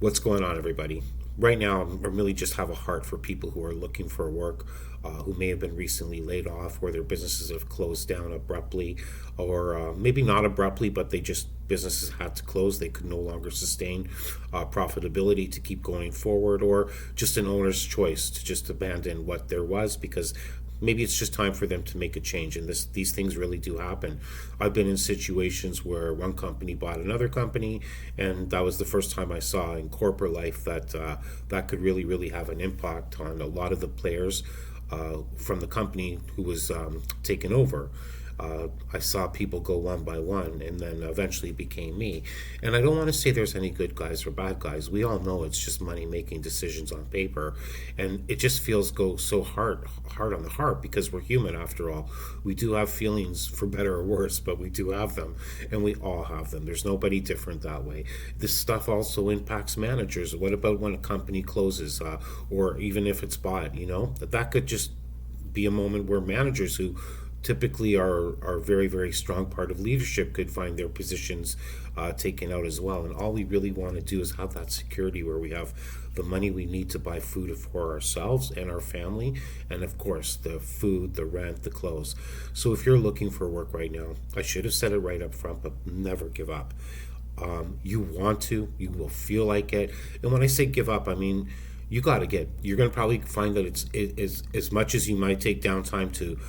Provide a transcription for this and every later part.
What's going on, everybody? Right now, I really just have a heart for people who are looking for work, who may have been recently laid off, where their businesses have closed down abruptly, or maybe not abruptly, but businesses had to close. They could no longer sustain profitability to keep going forward, or just an owner's choice to just abandon what there was because maybe it's just time for them to make a change. And these things really do happen. I've been in situations where one company bought another company, and that was the first time I saw in corporate life that that could really have an impact on a lot of the players from the company who was taken over. I saw people go one by one, and then eventually it became me. And I don't want to say there's any good guys or bad guys. We all know it's just money making decisions on paper, and it just feels go so hard on the heart because we're human after all. We do have feelings for better or worse, but we do have them, and we all have them. There's nobody different that way. This stuff also impacts managers. What about when a company closes, or even if it's bought? That could just be a moment where managers who typically are very strong part of leadership could find their positions taken out as well. And all we really want to do is have that security where we have the money we need to buy food for ourselves and our family, and of course the food, the rent, the clothes. So if you're looking for work right now, I should have said it right up front, but never give up. You want to, you will feel like it. And when I say give up, I mean you're going to probably find that it is as much as you might take downtime to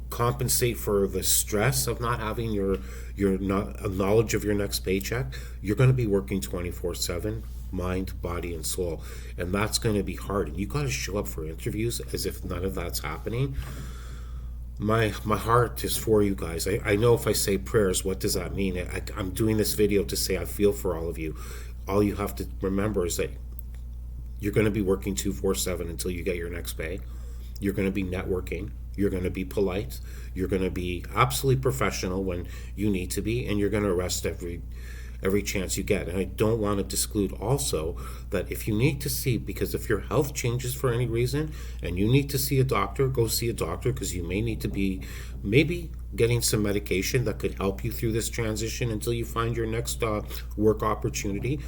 compensate for the stress of not having your knowledge of your next paycheck. You're going to be working 24/7, mind, body, and soul, and that's going to be hard. And you got to show up for interviews as if none of that's happening. My heart is for you guys. I know if I say prayers, what does that mean? I'm doing this video to say I feel for all of you. All you have to remember is that you're going to be working 247 until you get your next pay. You're going to be networking. You're going to be polite. You're going to be absolutely professional when you need to be, and you're going to rest every chance you get. And I don't want to exclude also that if you need to see, because if your health changes for any reason and you need to see a doctor, go see a doctor, because you may need to be maybe getting some medication that could help you through this transition until you find your next work opportunity.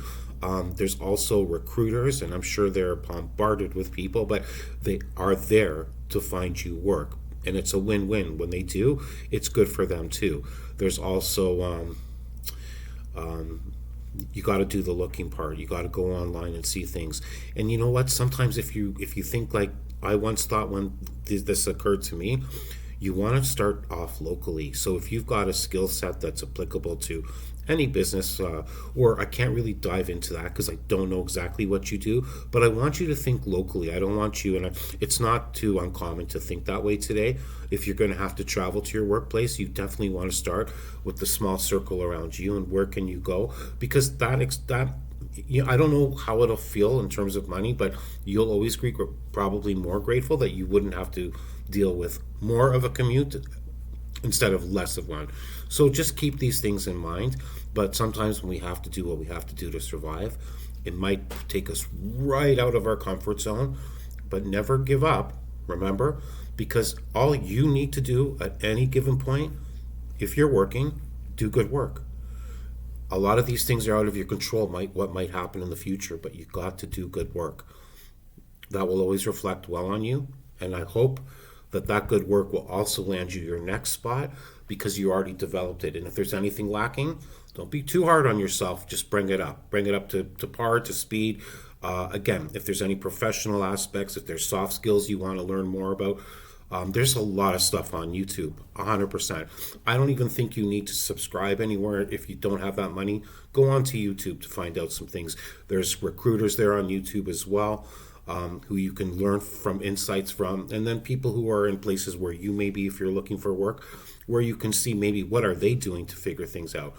There's also recruiters, and I'm sure they're bombarded with people, but they are there to find you work. And it's a win-win. When they do, it's good for them too. There's also you got to do the looking part. You got to go online and see things. And you know what? Sometimes if you think like I once thought when this occurred to me, you want to start off locally. So if you've got a skill set that's applicable to any business, or I can't really dive into that because I don't know exactly what you do, but I want you to think locally. I don't want you, and it's not too uncommon to think that way today. If you're going to have to travel to your workplace, you definitely want to start with the small circle around you and where can you go, because that I don't know how it'll feel in terms of money, but you'll always be probably more grateful that you wouldn't have to deal with more of a commute instead of less of one. So just keep these things in mind. But sometimes when we have to do what we have to do to survive, it might take us right out of our comfort zone. But never give up, remember, because all you need to do at any given point, if you're working, do good work. A lot of these things are out of your control, what might happen in the future, but you got to do good work. That will always reflect well on you, and I hope that good work will also land you your next spot because you already developed it. And if there's anything lacking, don't be too hard on yourself. Just bring it up. Bring it up to par, to speed. Again, if there's any professional aspects, if there's soft skills you want to learn more about, there's a lot of stuff on YouTube, 100%. I don't even think you need to subscribe anywhere if you don't have that money. Go on to YouTube to find out some things. There's recruiters there on YouTube as well, who you can learn from insights from, and then people who are in places where you may be if you're looking for work, where you can see maybe what are they doing to figure things out.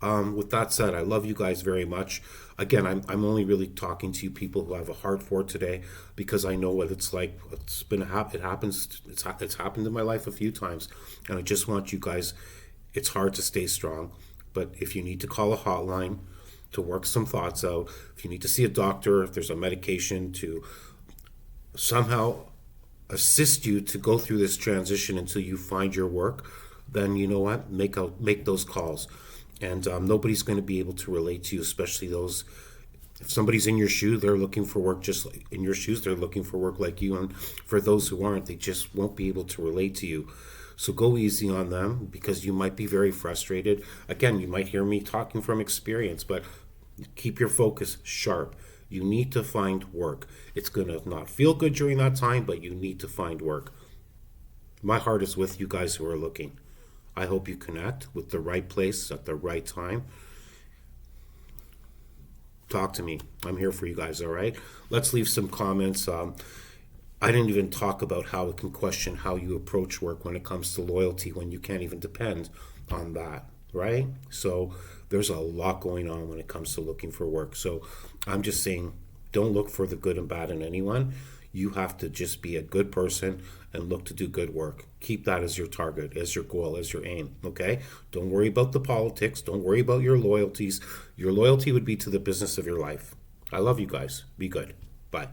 With that said, I love you guys very much. Again, I'm only really talking to you people who have a heart for today because I know what it's like. It happens. It's happened in my life a few times, and I just want you guys. It's hard to stay strong, but if you need to call a hotline to work some thoughts out, if you need to see a doctor, if there's a medication to somehow assist you to go through this transition until you find your work, then you know what? Make those calls, and nobody's going to be able to relate to you, especially those If somebody's in your shoe, they're looking for work just like in your shoes, they're looking for work like you. And for those who aren't, they just won't be able to relate to you. So go easy on them because you might be very frustrated. Again, you might hear me talking from experience, but keep your focus sharp. You need to find work. It's going to not feel good during that time, but you need to find work. My heart is with you guys who are looking. I hope you connect with the right place at the right time. Talk to me. I'm here for you guys, all right? Let's leave some comments. I didn't even talk about how it can question how you approach work when it comes to loyalty when you can't even depend on that, right? So there's a lot going on when it comes to looking for work. So I'm just saying, don't look for the good and bad in anyone. You have to just be a good person and look to do good work. Keep that as your target, as your goal, as your aim, okay? Don't worry about the politics. Don't worry about your loyalties. Your loyalty would be to the business of your life. I love you guys. Be good. Bye.